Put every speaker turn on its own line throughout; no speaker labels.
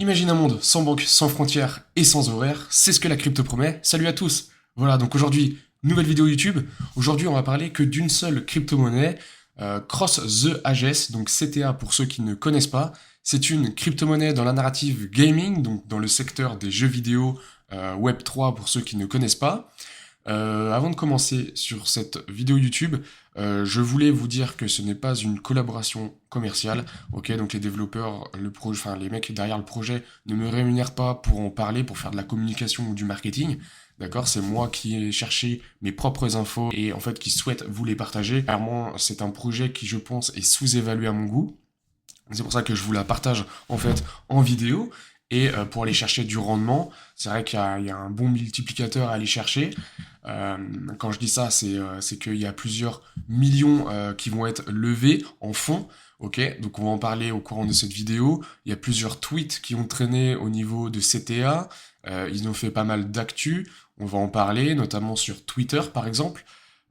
Imagine un monde sans banque, sans frontières et sans horaires, c'est ce que la crypto promet. Salut à tous. Voilà, donc aujourd'hui, nouvelle vidéo YouTube. Aujourd'hui, on va parler que d'une seule crypto-monnaie, Cross the Ages, donc CTA pour ceux qui ne connaissent pas. C'est une crypto-monnaie dans la narrative gaming, donc dans le secteur des jeux vidéo, Web3 pour ceux qui ne connaissent pas. Avant de commencer sur cette vidéo YouTube, je voulais vous dire que ce n'est pas une collaboration commerciale, ok? Donc les développeurs, enfin les mecs derrière le projet ne me rémunèrent pas pour en parler, pour faire de la communication ou du marketing, d'accord? C'est moi qui ai cherché mes propres infos et en fait qui souhaite vous les partager. Clairement, c'est un projet qui, je pense, est sous-évalué à mon goût. C'est pour ça que je vous la partage en fait en vidéo. Et pour aller chercher du rendement, c'est vrai qu'il y a un bon multiplicateur à aller chercher. Euh, Quand je dis ça, c'est qu'il y a plusieurs millions qui vont être levés en fonds. Ok, donc on va en parler au courant de cette vidéo. Il y a plusieurs tweets qui ont traîné au niveau de CTA. Ils ont fait pas mal d'actu. On va en parler, notamment sur Twitter par exemple.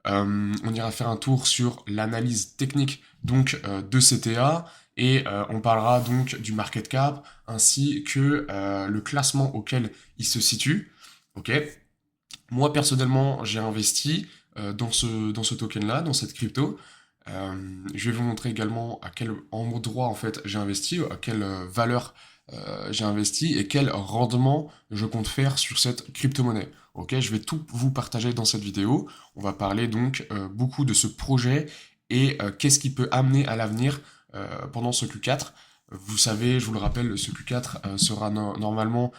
On ira faire un tour sur l'analyse technique donc de CTA et on parlera donc du market cap ainsi que le classement auquel il se situe. Ok. Moi personnellement, j'ai investi dans ce token-là, dans cette crypto. Je vais vous montrer également à quel endroit en fait j'ai investi, à quelle valeur j'ai investi et quel rendement je compte faire sur cette crypto-monnaie. Ok, je vais tout vous partager dans cette vidéo. On va parler donc beaucoup de ce projet et qu'est-ce qui peut amener à l'avenir pendant ce Q4. Vous savez, je vous le rappelle, ce Q4 sera normalement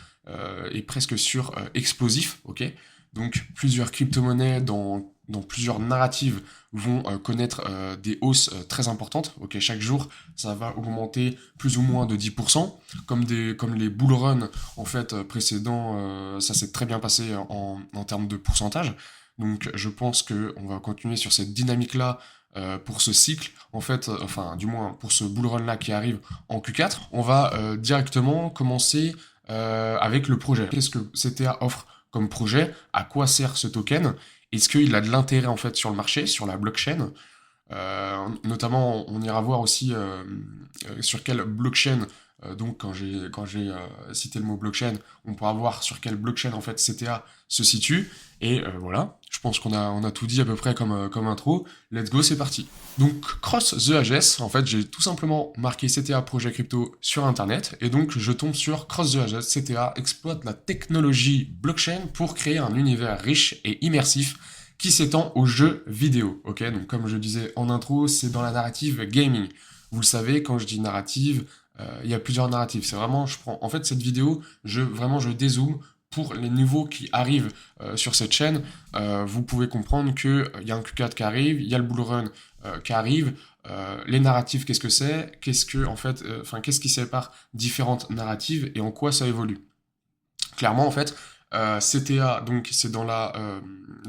et presque sur explosif, ok? Donc plusieurs crypto-monnaies dans plusieurs narratives vont connaître des hausses très importantes. Ok, chaque jour, ça va augmenter plus ou moins de 10%. Comme les bull runs en fait précédents, ça s'est très bien passé en termes de pourcentage. Donc je pense que on va continuer sur cette dynamique-là pour ce cycle, en fait, enfin du moins pour ce bull run-là qui arrive en Q4. On va directement commencer avec le projet. Qu'est-ce que CTA offre comme projet? À quoi sert ce token? Est-ce qu'il a de l'intérêt en fait sur le marché, sur la blockchain? Notamment, on ira voir aussi sur quelle blockchain, donc quand j'ai cité le mot blockchain, on pourra voir sur quelle blockchain en fait CTA se situe. Et voilà, je pense qu'on a tout dit à peu près comme intro. Let's go, c'est parti. Donc Cross the Ages, en fait j'ai tout simplement marqué CTA projet crypto sur internet et donc je tombe sur Cross the Ages. CTA exploite la technologie blockchain pour créer un univers riche et immersif qui s'étend aux jeux vidéo. Ok, donc comme je disais en intro, c'est dans la narrative gaming. Vous le savez, quand je dis narrative, il y a plusieurs narratives. C'est vraiment, je prends, en fait, cette vidéo, je dézoome pour les nouveaux qui arrivent sur cette chaîne. Vous pouvez comprendre que il y a un Q4 qui arrive, il y a le bull run qui arrive. Les narratives, qu'est-ce que c'est? Qu'est-ce que, en fait, qu'est-ce qui sépare différentes narratives et en quoi ça évolue? Clairement, en fait, CTA, donc c'est dans la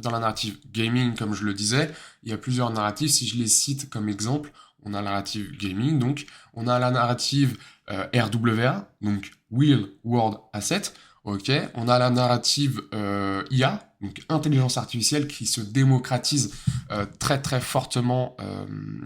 narrative gaming, comme je le disais. Il y a plusieurs narratives. Si je les cite comme exemple, on a la narrative gaming, donc on a la narrative RWA, donc Real World Asset. Ok, on a la narrative IA, donc intelligence artificielle, qui se démocratise très très fortement,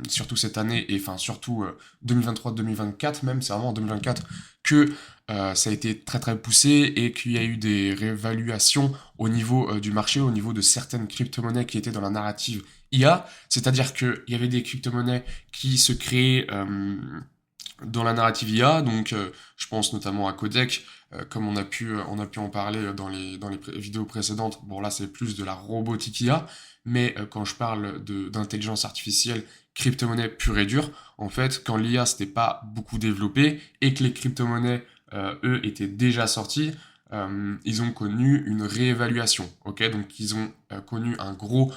surtout cette année et enfin surtout 2023-2024 même. C'est vraiment en 2024 que ça a été très très poussé et qu'il y a eu des réévaluations au niveau du marché, au niveau de certaines crypto-monnaies qui étaient dans la narrative IA, c'est-à-dire qu'il y avait des crypto-monnaies qui se créaient dans la narrative IA, donc je pense notamment à Codec, comme on a pu en parler dans les vidéos précédentes. Bon là c'est plus de la robotique IA, mais quand je parle d'intelligence artificielle, crypto-monnaie pure et dure, en fait quand l'IA s'était pas beaucoup développée et que les crypto-monnaies eux étaient déjà sortis, ils ont connu une réévaluation, ok? Donc ils ont connu un gros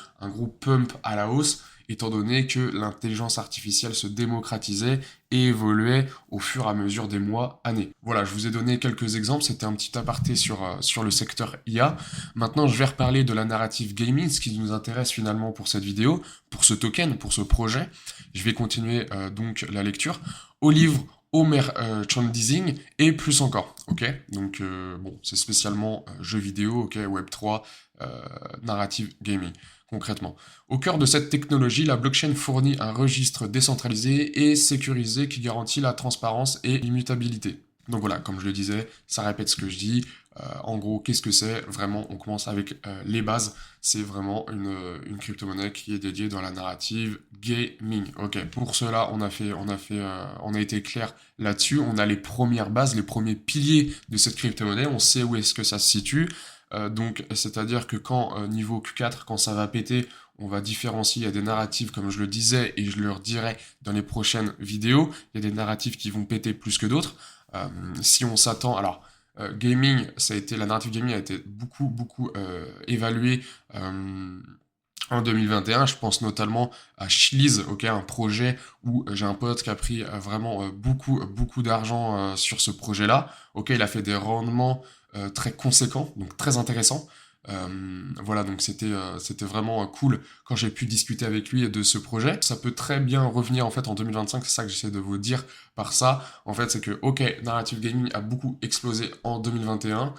pump à la hausse, étant donné que l'intelligence artificielle se démocratisait et évoluait au fur et à mesure des mois, années. Voilà, je vous ai donné quelques exemples, c'était un petit aparté sur le secteur IA. Maintenant, je vais reparler de la narrative gaming, ce qui nous intéresse finalement pour cette vidéo, pour ce token, pour ce projet. Je vais continuer donc la lecture. Au livre, au merchandising et plus encore, ok? Donc bon, c'est spécialement jeux vidéo, ok, Web3, narrative gaming, concrètement. Au cœur de cette technologie, la blockchain fournit un registre décentralisé et sécurisé qui garantit la transparence et l'immutabilité. Donc voilà, comme je le disais, ça répète ce que je dis. En gros, qu'est-ce que c'est? Vraiment, on commence avec les bases. C'est vraiment une crypto-monnaie qui est dédiée dans la narrative gaming. Ok, pour cela, on a été clair là-dessus. On a les premières bases, les premiers piliers de cette crypto-monnaie. On sait où est-ce que ça se situe. Donc, c'est-à-dire que quand niveau Q4, quand ça va péter, on va différencier. Il y a des narratives, comme je le disais, et je le redirai dans les prochaines vidéos. Il y a des narratives qui vont péter plus que d'autres. Si on s'attend, alors gaming, la narrative gaming a été beaucoup évaluée en 2021. Je pense notamment à Chiliz, ok, un projet où j'ai un pote qui a pris vraiment beaucoup d'argent sur ce projet-là. Ok, il a fait des rendements très conséquents, donc très intéressants. Voilà, donc c'était vraiment cool quand j'ai pu discuter avec lui de ce projet. Ça peut très bien revenir en fait en 2025, c'est ça que j'essaie de vous dire par ça. En fait, c'est que ok, Narrative Gaming a beaucoup explosé en 2021.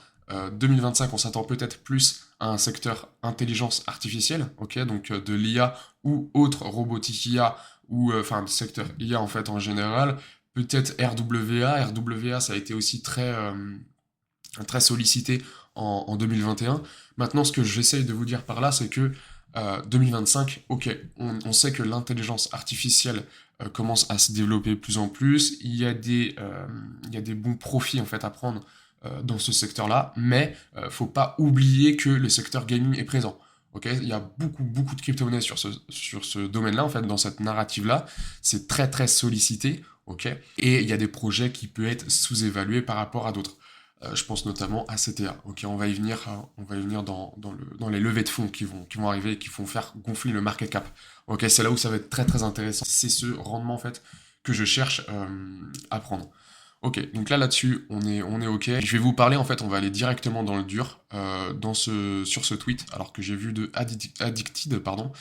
2025, on s'attend peut-être plus à un secteur intelligence artificielle, ok, donc de l'IA ou autre robotique IA ou enfin secteur IA en fait en général. Peut-être RWA. RWA, ça a été aussi très sollicité en 2021. Maintenant, ce que j'essaye de vous dire par là, c'est que 2025, ok, on sait que l'intelligence artificielle commence à se développer de plus en plus. Il y a des bons profits en fait à prendre dans ce secteur-là, mais faut pas oublier que le secteur gaming est présent. Ok, il y a beaucoup de crypto-monnaies sur ce domaine-là, en fait, dans cette narrative-là. C'est très sollicité, ok, et il y a des projets qui peuvent être sous-évalués par rapport à d'autres. Je pense notamment à CTA. Ok, on va y venir dans les levées de fonds qui vont arriver et qui vont faire gonfler le market cap. Ok, c'est là où ça va être très intéressant. C'est ce rendement en fait que je cherche à prendre. Ok, donc là-dessus, on est ok. Je vais vous parler, en fait, on va aller directement dans le dur, sur ce tweet, alors que j'ai vu de Addicted, pardon,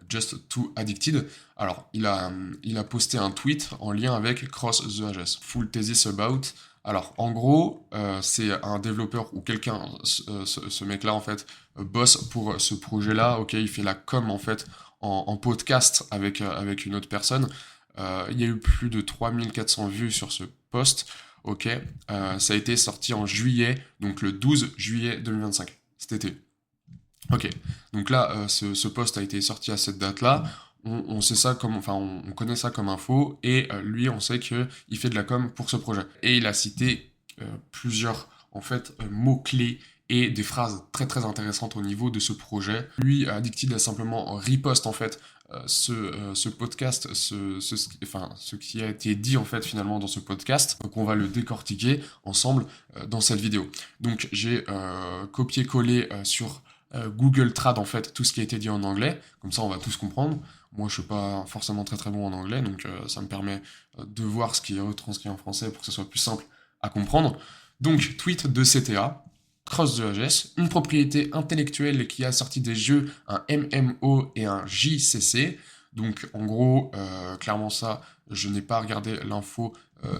Just to Addicted. Alors, il a posté un tweet en lien avec Cross the Ages, Full Thesis About. Alors, en gros, c'est un développeur ou quelqu'un, ce mec-là, en fait, bosse pour ce projet-là. Ok, il fait la com, en fait, en podcast avec une autre personne. Il y a eu plus de 3400 vues sur ce post. Ok, ça a été sorti en juillet, donc le 12 juillet 2025, cet été. Ok, donc là, ce post a été sorti à cette date-là. On sait ça comme, enfin, on connaît ça comme info, et lui, on sait que il fait de la com pour ce projet. Et il a cité plusieurs, en fait, mots-clés et des phrases très intéressantes au niveau de ce projet. Lui, Addicted a simplement repost en fait ce podcast, enfin, ce qui a été dit en fait finalement dans ce podcast. Donc on va le décortiquer ensemble dans cette vidéo. Donc j'ai copié-collé sur Google Trad en fait tout ce qui a été dit en anglais, comme ça on va tous comprendre. Moi je suis pas forcément très bon en anglais, donc ça me permet de voir ce qui est retranscrit en français pour que ce soit plus simple à comprendre. Donc tweet de CTA, Cross the Ages, une propriété intellectuelle qui a sorti des jeux, un MMO et un JCC. Donc en gros, clairement ça, je n'ai pas regardé l'info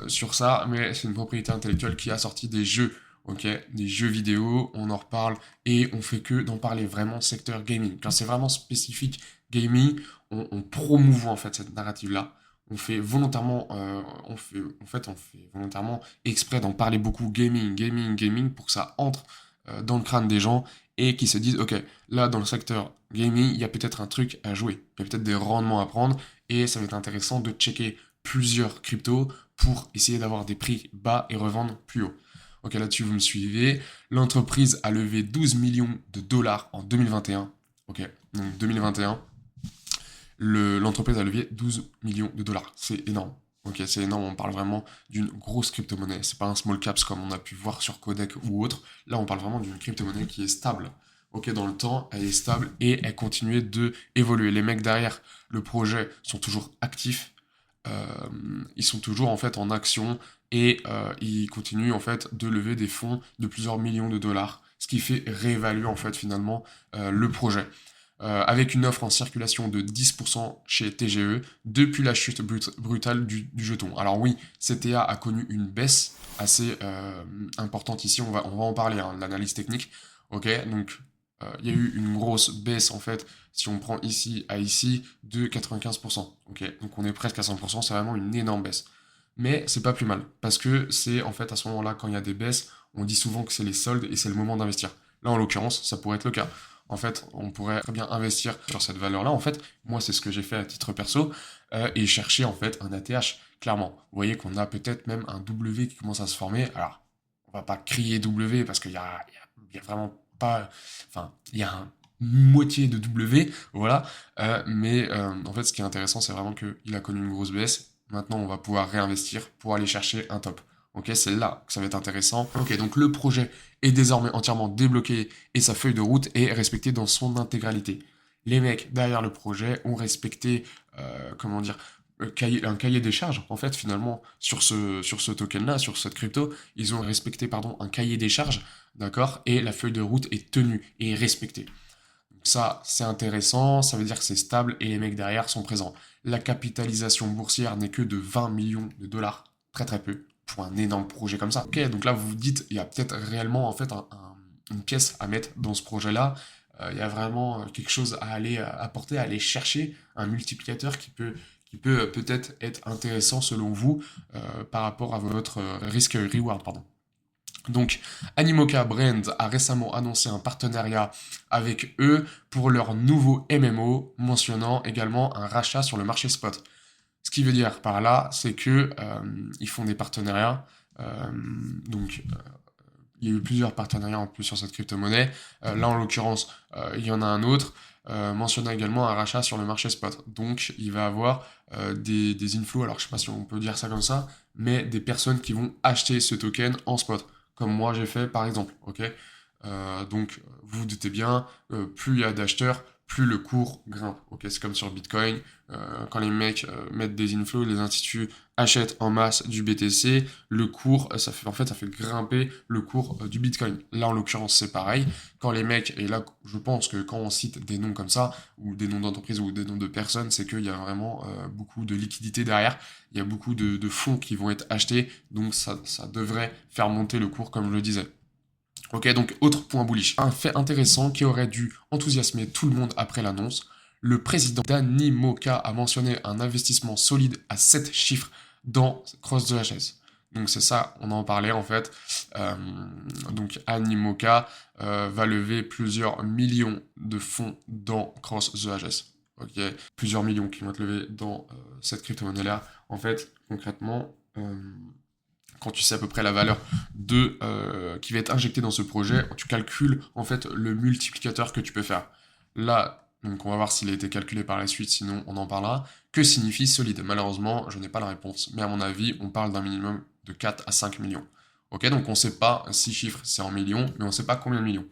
sur ça, mais c'est une propriété intellectuelle qui a sorti des jeux, ok, des jeux vidéo, on en reparle, et on fait que d'en parler vraiment secteur gaming. Quand c'est vraiment spécifique gaming, on promouvoit en fait cette narrative-là. On fait volontairement, on fait volontairement exprès d'en parler beaucoup gaming pour que ça entre dans le crâne des gens et qui se disent ok, là dans le secteur gaming, il y a peut-être un truc à jouer, il y a peut-être des rendements à prendre et ça va être intéressant de checker plusieurs cryptos pour essayer d'avoir des prix bas et revendre plus haut. Ok, là-dessus vous me suivez. L'entreprise a levé 12 millions de dollars en 2021. Ok, donc 2021 l'entreprise a levé 12 millions de dollars. C'est énorme. Ok, c'est énorme, on parle vraiment d'une grosse crypto-monnaie. C'est pas un small caps comme on a pu voir sur Codec ou autre. Là, on parle vraiment d'une crypto-monnaie qui est stable. Ok, dans le temps, elle est stable et elle continue de évoluer. Les mecs derrière le projet sont toujours actifs. Ils sont toujours en fait en action et ils continuent en fait de lever des fonds de plusieurs millions de dollars, ce qui fait réévaluer en fait finalement le projet. Avec une offre en circulation de 10% chez TGE depuis la chute brutale du jeton. Alors oui, CTA a connu une baisse assez importante ici, on va en parler, hein, l'analyse technique. Ok, donc il y a eu une grosse baisse en fait, si on prend ici à ici, de 95%. Ok, donc on est presque à 100%, c'est vraiment une énorme baisse. mais c'est pas plus mal, parce que c'est en fait à ce moment-là, quand il y a des baisses, on dit souvent que c'est les soldes et c'est le moment d'investir. Là, en l'occurrence, ça pourrait être le cas. En fait, on pourrait très bien investir sur cette valeur-là. En fait, moi, c'est ce que j'ai fait à titre perso, et chercher en fait un ATH, clairement. Vous voyez qu'on a peut-être même un W qui commence à se former. Alors, on va pas crier W parce qu'il y a vraiment pas... Enfin, il y a une moitié de W, voilà. Mais en fait, ce qui est intéressant, c'est vraiment qu'il a connu une grosse baisse. Maintenant, on va pouvoir réinvestir pour aller chercher un top. Ok, c'est là que ça va être intéressant. Ok, donc le projet est désormais entièrement débloqué et sa feuille de route est respectée dans son intégralité. Les mecs derrière le projet ont respecté, comment dire, un cahier des charges. En fait, finalement, sur ce token-là, sur cette crypto, ils ont respecté, pardon, un cahier des charges, d'accord, et la feuille de route est tenue et respectée. Ça, c'est intéressant, ça veut dire que c'est stable et les mecs derrière sont présents. La capitalisation boursière n'est que de 20 millions de dollars, très très peu, pour un énorme projet comme ça. Ok, donc là vous vous dites, il y a peut-être réellement en fait une pièce à mettre dans ce projet-là. Il y a vraiment quelque chose à aller apporter, à aller chercher, un multiplicateur qui peut peut-être être intéressant selon vous par rapport à votre risque-reward, pardon. Donc, Animoca Brand a récemment annoncé un partenariat avec eux pour leur nouveau MMO, mentionnant également un rachat sur le marché spot. Ce qui veut dire par là, c'est que ils font des partenariats. euh, donc, il y a eu plusieurs partenariats en plus sur cette crypto-monnaie. Là, en l'occurrence, il y en a un autre, mentionnant également un rachat sur le marché spot. Donc, il va avoir des inflows, alors je sais pas si on peut dire ça comme ça, mais des personnes qui vont acheter ce token en spot, comme moi j'ai fait par exemple. Ok. Donc, vous vous doutez bien, plus il y a d'acheteurs, plus le cours grimpe. Ok, c'est comme sur Bitcoin. Quand les mecs mettent des inflows, les instituts achètent en masse du BTC, le cours, ça fait grimper le cours du Bitcoin. Là, en l'occurrence, c'est pareil. Quand les mecs, et là, je pense que quand on cite des noms comme ça, ou des noms d'entreprises, ou des noms de personnes, c'est qu'il y a vraiment beaucoup de liquidités derrière. Il y a beaucoup de fonds qui vont être achetés, donc ça devrait faire monter le cours, comme je le disais. Ok, donc autre point bullish. Un fait intéressant qui aurait dû enthousiasmer tout le monde après l'annonce. Le président d'Animoca a mentionné un investissement solide à 7 chiffres dans Cross the HS. Donc c'est ça, on en parlait en fait. Euh, donc Animoca va lever plusieurs millions de fonds dans Cross the HS. Ok, plusieurs millions qui vont être levés dans cette crypto-monnaie-là. En fait, concrètement, quand tu sais à peu près la valeur qui va être injectée dans ce projet, tu calcules en fait le multiplicateur que tu peux faire. Là, donc on va voir s'il a été calculé par la suite, sinon on en parlera. Que signifie solide? Malheureusement, je n'ai pas la réponse, mais à mon avis, on parle d'un minimum de 4 à 5 millions. Ok, donc on ne sait pas, 6 chiffres c'est en millions, mais on ne sait pas combien de millions.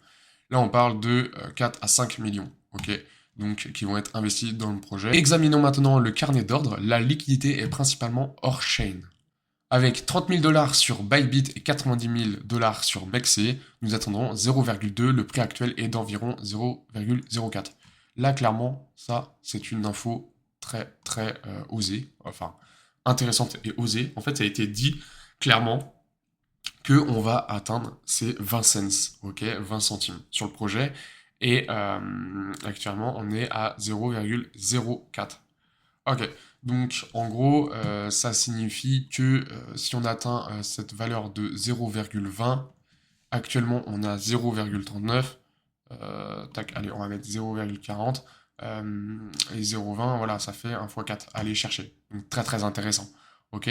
Là, on parle de 4 à 5 millions, ok, donc qui vont être investis dans le projet. Examinons maintenant le carnet d'ordre. La liquidité est principalement hors chain. Avec 30 000 dollars sur Bybit et 90 000 dollars sur Bexé, nous attendons 0,2. Le prix actuel est d'environ 0,04. Là, clairement, ça, c'est une info très, très osée, enfin, intéressante et osée. En fait, ça a été dit clairement qu'on va atteindre ces 20 cents, ok, 20 centimes sur le projet. Et actuellement, on est à 0,04. Ok, donc en gros, ça signifie que si on atteint cette valeur de 0,20, actuellement on est à 0,39, tac, allez, on va mettre 0,40, et 0,20, voilà, ça fait 1 fois 4, allez chercher. Donc très très intéressant, ok.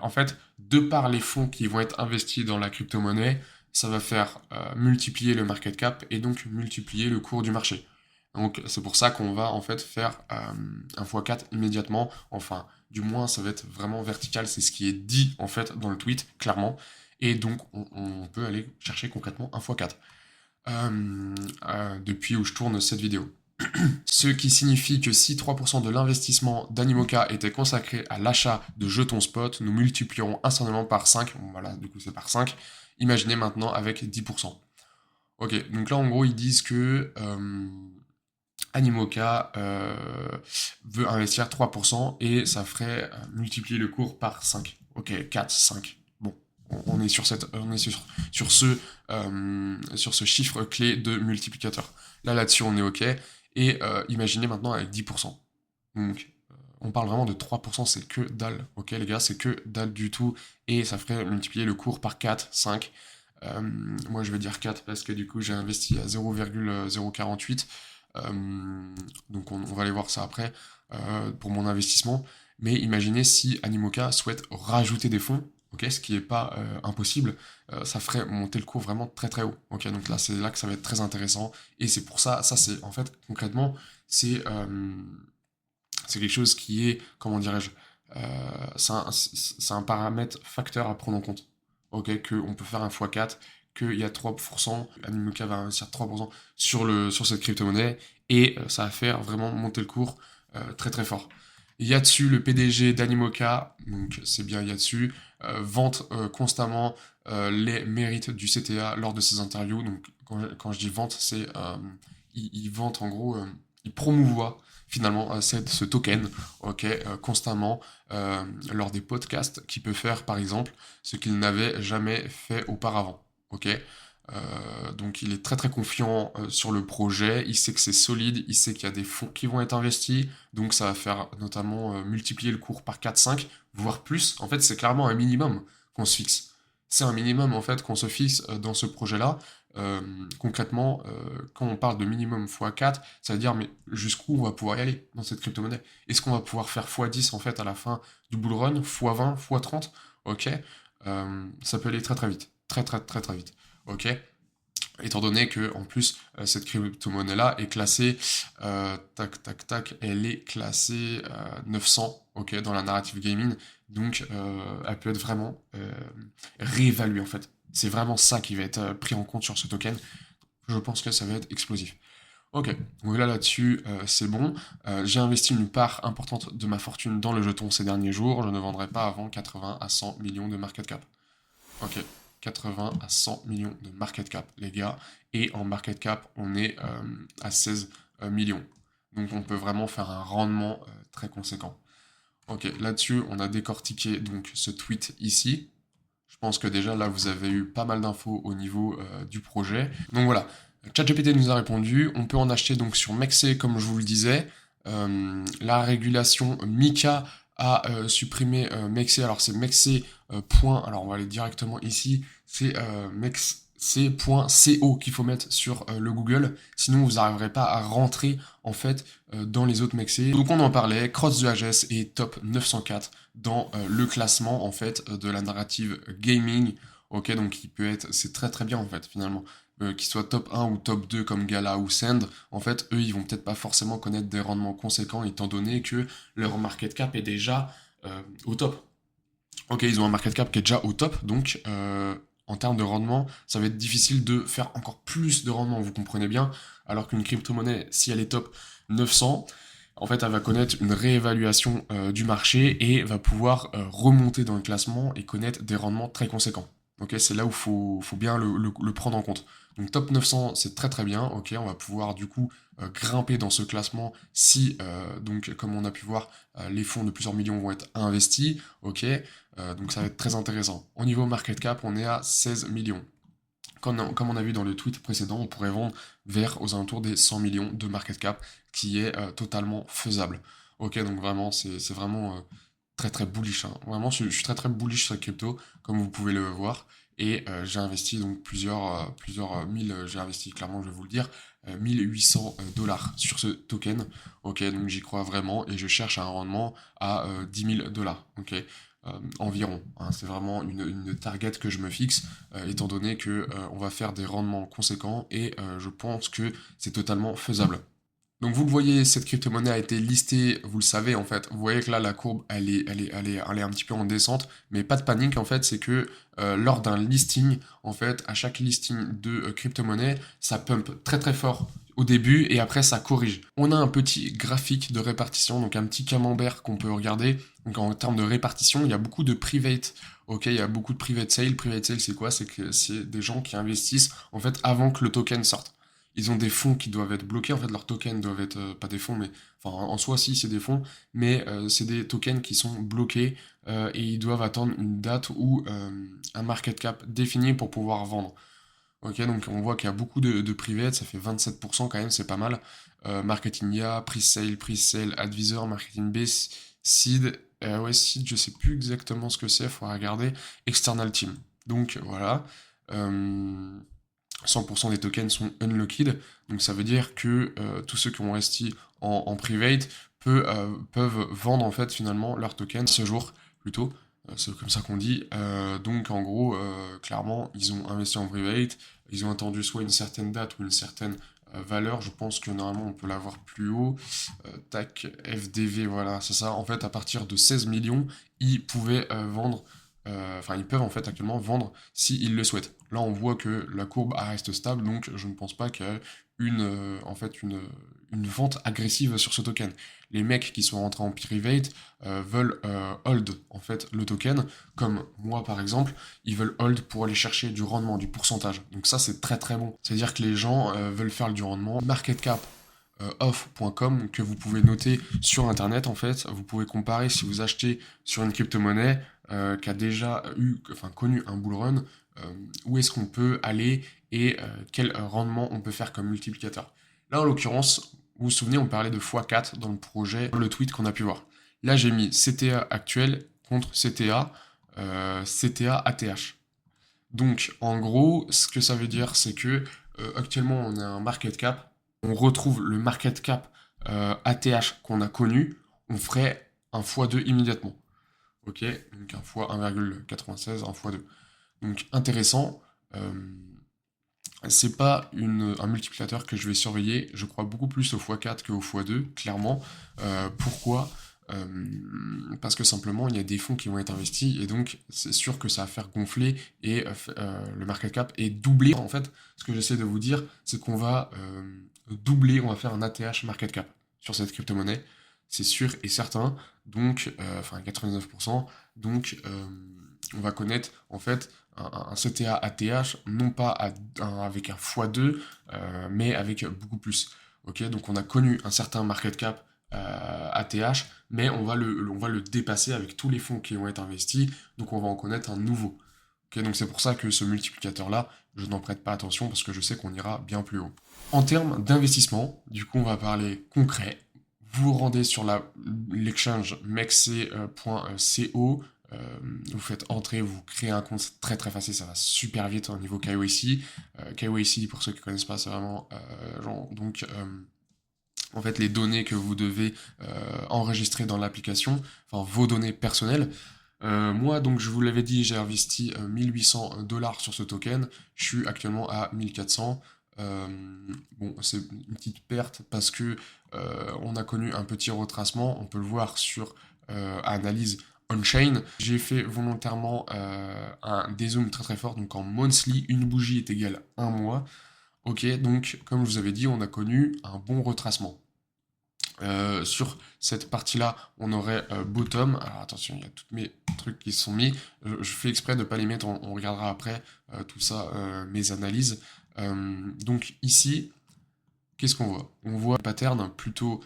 En fait, de par les fonds qui vont être investis dans la crypto-monnaie, ça va faire multiplier le market cap et donc multiplier le cours du marché. Donc c'est pour ça qu'on va en fait faire 1 fois 4 immédiatement. Enfin, du moins ça va être vraiment vertical, c'est ce qui est dit en fait dans le tweet, clairement. Et donc on peut aller chercher concrètement 1 fois 4 depuis où je tourne cette vidéo. Ce qui signifie que si 3% de l'investissement d'Animoca était consacré à l'achat de jetons spot, nous multiplierons instantanément par 5. Bon, voilà, du coup c'est par 5. Imaginez maintenant avec 10%. Ok, donc là en gros ils disent que Animoca veut investir 3% et ça ferait multiplier le cours par 5. Ok, 4, 5. Bon, on est sur ce chiffre clé de multiplicateur. Là-dessus, on est ok. Et imaginez maintenant avec 10%. Donc, on parle vraiment de 3%, c'est que dalle, ok les gars, c'est que dalle du tout, et ça ferait multiplier le cours par 4, 5. Moi je vais dire 4 parce que du coup j'ai investi à 0,048. Donc on va aller voir ça après pour mon investissement. Mais imaginez si Animoca souhaite rajouter des fonds, ok, ce qui n'est pas impossible, ça ferait monter le cours vraiment très très haut. Ok, donc là c'est là que ça va être très intéressant. Et c'est pour ça, ça c'est en fait concrètement, c'est quelque chose qui est, comment dirais-je, c'est un paramètre facteur à prendre en compte. Ok, qu'on peut faire un x4, qu'il y a 3%, Animoca va investir 3% sur cette crypto-monnaie, et ça va faire vraiment monter le cours très très fort. Il y a dessus le PDG d'Animoca, donc c'est bien, il y a dessus, vante constamment les mérites du CTA lors de ses interviews. Donc quand je dis vente, c'est il vante en gros, il promouvoit finalement ce token, ok, constamment lors des podcasts qu'il peut faire par exemple, ce qu'il n'avait jamais fait auparavant, ok. Donc il est très très confiant sur le projet, il sait que c'est solide, il sait qu'il y a des fonds qui vont être investis, donc ça va faire notamment multiplier le cours par 4-5, voire plus. En fait c'est clairement un minimum qu'on se fixe. C'est un minimum en fait qu'on se fixe dans ce projet-là. Concrètement, quand on parle de minimum x4, ça veut dire mais jusqu'où on va pouvoir y aller dans cette crypto-monnaie? Est-ce qu'on va pouvoir faire x10 en fait à la fin du bull run, x20, x30? Ok, ça peut aller très très vite, très très très très vite. Ok, étant donné que en plus cette crypto-monnaie là est classée tac tac tac, elle est classée 900, ok, dans la narrative gaming, donc elle peut être vraiment réévaluée en fait. C'est vraiment ça qui va être pris en compte sur ce token. Je pense que ça va être explosif. Ok, donc là-dessus, c'est bon. J'ai investi une part importante de ma fortune dans le jeton ces derniers jours. Je ne vendrai pas avant 80 à 100 millions de market cap. Ok, 80 à 100 millions de market cap, les gars. Et en market cap, on est à 16 millions. Donc on peut vraiment faire un rendement très conséquent. Ok, là-dessus, on a décortiqué donc ce tweet ici. Je pense que déjà là, vous avez eu pas mal d'infos au niveau du projet. Donc voilà, ChatGPT nous a répondu. On peut en acheter donc sur Mexer, comme je vous le disais. La régulation MiCA a supprimé Mexer. Alors c'est Mexer. Alors on va aller directement ici. C'est mexc.co qu'il faut mettre sur le Google. Sinon vous n'arriverez pas à rentrer en fait dans les autres Mexer. Donc on en parlait. Cross the Ages est top 904 dans le classement en fait de la narrative gaming. Ok, donc il peut être, c'est très très bien en fait finalement. Qu'ils soient top 1 ou top 2 comme Gala ou Send, en fait, eux, ils vont peut-être pas forcément connaître des rendements conséquents étant donné que leur market cap est déjà au top. Ok, ils ont un market cap qui est déjà au top, donc en termes de rendement, ça va être difficile de faire encore plus de rendement, vous comprenez bien, alors qu'une crypto-monnaie, si elle est top 900, en fait, elle va connaître une réévaluation du marché et va pouvoir remonter dans le classement et connaître des rendements très conséquents. Ok, c'est là où faut bien le prendre en compte. Donc top 900, c'est très très bien. Ok, on va pouvoir du coup grimper dans ce classement si, donc comme on a pu voir, les fonds de plusieurs millions vont être investis. Ok, donc ça va être très intéressant. Au niveau market cap, on est à 16 millions. Comme on a vu dans le tweet précédent, on pourrait vendre vers aux alentours des 100 millions de market cap, qui est totalement faisable. Ok, donc vraiment, c'est vraiment très très bullish, hein. Vraiment, je suis très très bullish sur la crypto, comme vous pouvez le voir. Et j'ai investi donc plusieurs mille, j'ai investi clairement, je vais vous le dire, 1800 dollars sur ce token. Ok, donc j'y crois vraiment et je cherche un rendement à 10 000 dollars. Ok, environ, hein. C'est vraiment une target que je me fixe, étant donné que on va faire des rendements conséquents et je pense que c'est totalement faisable. Donc vous le voyez, cette crypto-monnaie a été listée, vous le savez en fait. Vous voyez que là la courbe elle est un petit peu en descente, mais pas de panique en fait, c'est que lors d'un listing, en fait, à chaque listing de crypto-monnaie, ça pump très très fort au début et après ça corrige. On a un petit graphique de répartition, donc un petit camembert qu'on peut regarder. Donc en termes de répartition, il y a beaucoup de private. Ok, il y a beaucoup de private sale. Private sale, c'est quoi? C'est que c'est des gens qui investissent en fait avant que le token sorte. Ils ont des fonds qui doivent être bloqués. En fait, leurs tokens doivent être pas des fonds, mais enfin en soi si c'est des fonds, mais c'est des tokens qui sont bloqués et ils doivent attendre une date ou un market cap défini pour pouvoir vendre. Ok, donc on voit qu'il y a beaucoup de private, ça fait 27% quand même, c'est pas mal. Marketing IA, pre-sale, advisor, marketing base, Seed, ouais, Seed, je sais plus exactement ce que c'est, il faudra regarder. External Team. Donc voilà, 100% des tokens sont unlocked, donc ça veut dire que tous ceux qui ont investi en private peuvent vendre en fait finalement leurs tokens ce jour plutôt. C'est comme ça qu'on dit. Donc en gros, clairement, ils ont investi en private, ils ont attendu soit une certaine date ou une certaine valeur. Je pense que normalement on peut l'avoir plus haut. Tac, FDV, voilà, c'est ça. En fait, à partir de 16 millions, ils pouvaient vendre. Enfin, ils peuvent en fait actuellement vendre s'ils le souhaitent. Là, on voit que la courbe reste stable, donc je ne pense pas qu'il y ait en fait une vente agressive sur ce token. Les mecs qui sont rentrés en private veulent hold en fait le token, comme moi par exemple, ils veulent hold pour aller chercher du rendement, du pourcentage. Donc ça, c'est très très bon. C'est-à-dire que les gens veulent faire du rendement. Market cap off.com que vous pouvez noter sur internet en fait. Vous pouvez comparer si vous achetez sur une crypto-monnaie qui a déjà connu un bull run, où est-ce qu'on peut aller et quel rendement on peut faire comme multiplicateur. Là en l'occurrence, vous vous souvenez, on parlait de x4 dans le projet, le tweet qu'on a pu voir. Là j'ai mis CTA actuel contre CTA, CTA ATH. Donc en gros, ce que ça veut dire, c'est que actuellement on a un market cap, on retrouve le market cap ATH qu'on a connu, on ferait un x2 immédiatement. Ok, donc un fois 1,96, un fois 2. Donc intéressant. C'est pas un multiplicateur que je vais surveiller. Je crois beaucoup plus au x4 qu'au x2, clairement. Pourquoi? Parce que simplement il y a des fonds qui vont être investis et donc c'est sûr que ça va faire gonfler et le market cap est doublé. En fait, ce que j'essaie de vous dire, c'est qu'on va doubler, on va faire un ATH market cap sur cette crypto-monnaie. C'est sûr et certain. Donc, enfin 99%. Donc, on va connaître en fait un CTA ATH, non pas avec un x2, mais avec beaucoup plus. Ok, donc on a connu un certain market cap ATH, mais on va le dépasser avec tous les fonds qui vont être investis, donc on va en connaître un nouveau. Ok, donc c'est pour ça que ce multiplicateur-là, je n'en prête pas attention parce que je sais qu'on ira bien plus haut. En termes d'investissement, du coup on va parler concret. Vous vous rendez sur l'exchange mexe.co, vous faites entrer, vous créez un compte, c'est très très facile, ça va super vite au niveau KYC. KYC, pour ceux qui ne connaissent pas, c'est vraiment en fait les données que vous devez enregistrer dans l'application, enfin vos données personnelles. Moi, donc, je vous l'avais dit, j'ai investi 1800 $ sur ce token. Je suis actuellement à 1400. Bon, c'est une petite perte parce que on a connu un petit retracement. On peut le voir sur analyse on-chain. J'ai fait volontairement un dézoom très très fort. Donc en monthly, une bougie est égale à 1 mois. Ok, donc comme je vous avais dit, on a connu un bon retracement. Sur cette partie-là, on aurait bottom. Alors attention, il y a tous mes trucs qui se sont mis. Je fais exprès de ne pas les mettre, on regardera après tout ça, mes analyses. Donc ici, qu'est-ce qu'on voit? On voit un pattern plutôt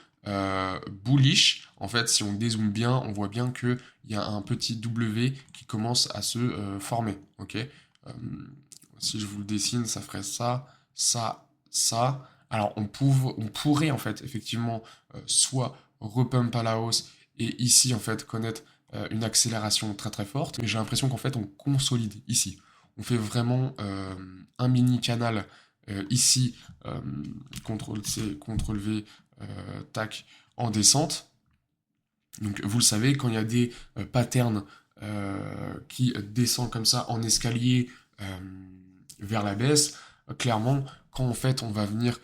bullish. En fait, si on dézoome bien, on voit bien qu'il y a un petit W qui commence à se former. Ok. Si je vous le dessine, ça ferait ça, ça, ça. Alors, on pourrait, en fait, effectivement, soit repump à la hausse et ici, en fait, connaître une accélération très très forte. Mais j'ai l'impression qu'en fait, on consolide ici. On fait vraiment un mini canal ici, CTRL-C, CTRL-V, tac, en descente. Donc, vous le savez, quand il y a des patterns qui descendent comme ça en escalier vers la baisse, clairement, quand en fait on va venir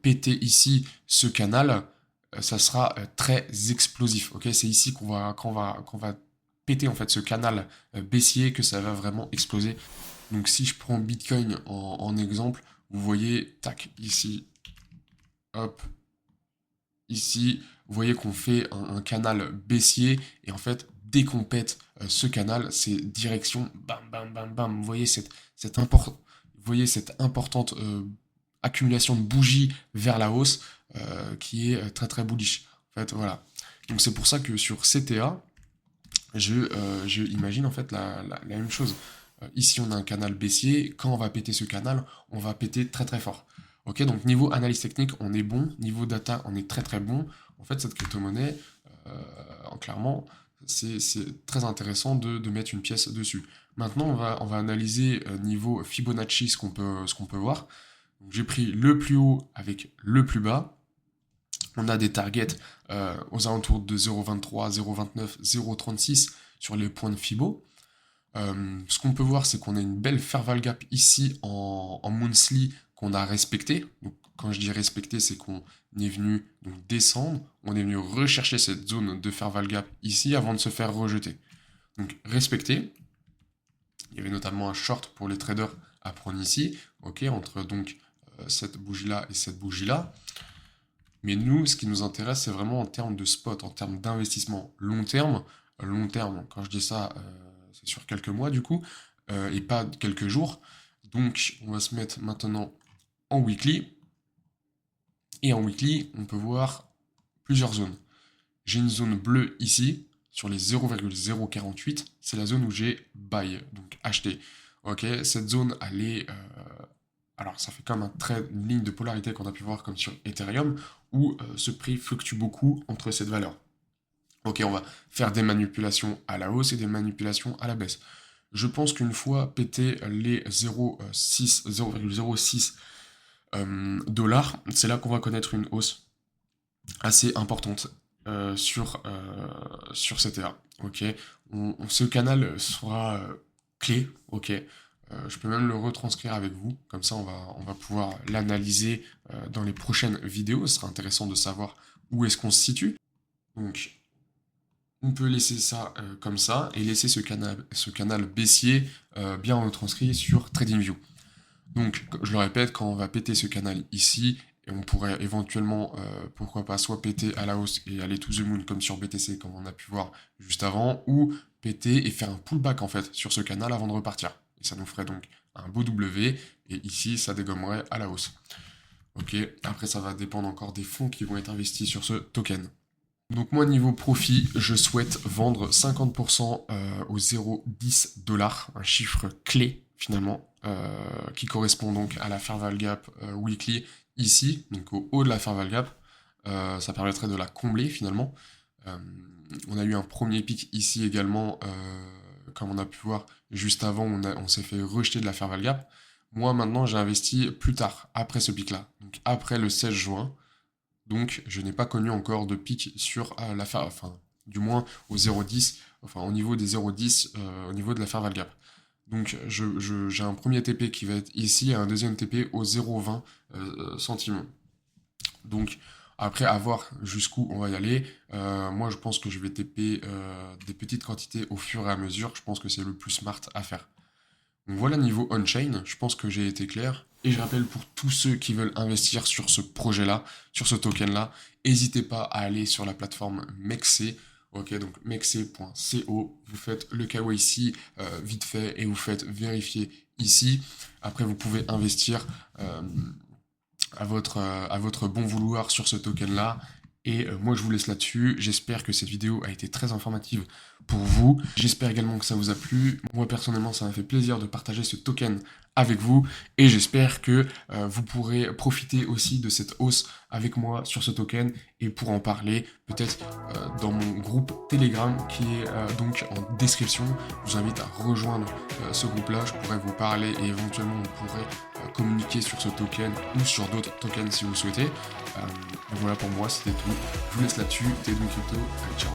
péter ici ce canal, ça sera très explosif. Ok, c'est ici qu'on va péter en fait ce canal baissier que ça va vraiment exploser. Donc si je prends Bitcoin en exemple, vous voyez, tac, ici, hop, ici, vous voyez qu'on fait un canal baissier et en fait, dès qu'on pète ce canal, c'est direction, bam, bam, bam, bam. Vous voyez cette importante accumulation de bougies vers la hausse qui est très très bullish. En fait, voilà. Donc c'est pour ça que sur CTA, je imagine en fait la même chose. Ici, on a un canal baissier. Quand on va péter ce canal, on va péter très très fort. Ok, donc niveau analyse technique, on est bon. Niveau data, on est très très bon. En fait, cette crypto-monnaie, clairement, c'est très intéressant de mettre une pièce dessus. Maintenant, on va analyser niveau Fibonacci ce qu'on peut voir. J'ai pris le plus haut avec le plus bas. On a des targets aux alentours de 0,23, 0,29, 0,36 sur les points de Fibo. Ce qu'on peut voir, c'est qu'on a une belle fair value gap ici en monthly qu'on a respecté. Donc, quand je dis respecté, c'est qu'on est venu donc, descendre, on est venu rechercher cette zone de fair value gap ici avant de se faire rejeter. Donc respecté. Il y avait notamment un short pour les traders à prendre ici, ok, entre donc cette bougie-là et cette bougie-là. Mais nous, ce qui nous intéresse, c'est vraiment en termes de spot, en termes d'investissement long terme. Long terme, quand je dis ça, c'est sur quelques mois du coup, et pas quelques jours. Donc, on va se mettre maintenant en weekly. Et en weekly, on peut voir plusieurs zones. J'ai une zone bleue ici, sur les 0,048. C'est la zone où j'ai buy, donc acheté. Ok, cette zone, elle est... alors, ça fait comme une ligne de polarité qu'on a pu voir comme sur Ethereum, où ce prix fluctue beaucoup entre cette valeur. Ok, on va faire des manipulations à la hausse et des manipulations à la baisse. Je pense qu'une fois pété les 0,06 dollars, c'est là qu'on va connaître une hausse assez importante sur CTA. Ok, ce canal sera clé. Ok. Je peux même le retranscrire avec vous, comme ça on va pouvoir l'analyser dans les prochaines vidéos. Ce sera intéressant de savoir où est-ce qu'on se situe. Donc on peut laisser ça comme ça et laisser ce canal baissier bien retranscrit sur TradingView. Donc je le répète, quand on va péter ce canal ici, et on pourrait éventuellement, pourquoi pas, soit péter à la hausse et aller to the moon comme sur BTC, comme on a pu voir juste avant, ou péter et faire un pullback en fait sur ce canal avant de repartir. Et ça nous ferait donc un beau W, et ici, ça dégommerait à la hausse. Ok, après ça va dépendre encore des fonds qui vont être investis sur ce token. Donc moi, niveau profit, je souhaite vendre 50% au 0,10 $, un chiffre clé finalement, qui correspond donc à la fair value gap weekly ici, donc au haut de la fair value gap. Ça permettrait de la combler finalement. On a eu un premier pic ici également, comme on a pu voir juste avant, on s'est fait rejeter de la fair value gap. Moi maintenant j'ai investi plus tard, après ce pic là, donc après le 16 juin. Donc je n'ai pas connu encore de pic sur la fair, enfin du moins au 0,10, enfin au niveau des 0,10, au niveau de la fair value gap. Donc j'ai un premier TP qui va être ici et un deuxième TP au 0,20 centimes. Donc après, à voir jusqu'où on va y aller. Moi, je pense que je vais TP des petites quantités au fur et à mesure. Je pense que c'est le plus smart à faire. Donc voilà, niveau on-chain, je pense que j'ai été clair. Et je rappelle pour tous ceux qui veulent investir sur ce projet-là, sur ce token-là, n'hésitez pas à aller sur la plateforme Mexe. Ok, donc mexe.co, vous faites le KYC vite fait et vous faites vérifier ici. Après, vous pouvez investir à votre bon vouloir sur ce token-là. Et moi, je vous laisse là-dessus. J'espère que cette vidéo a été très informative pour vous. J'espère également que ça vous a plu. Moi, personnellement, ça m'a fait plaisir de partager ce token avec vous. Et j'espère que vous pourrez profiter aussi de cette hausse avec moi sur ce token et pour en parler peut-être dans mon groupe Telegram qui est donc en description. Je vous invite à rejoindre ce groupe-là. Je pourrais vous parler et éventuellement on pourrait communiquer sur ce token ou sur d'autres tokens si vous souhaitez. Voilà pour moi, c'était tout. Je vous laisse là-dessus. T'es Crypto. Allez, ciao.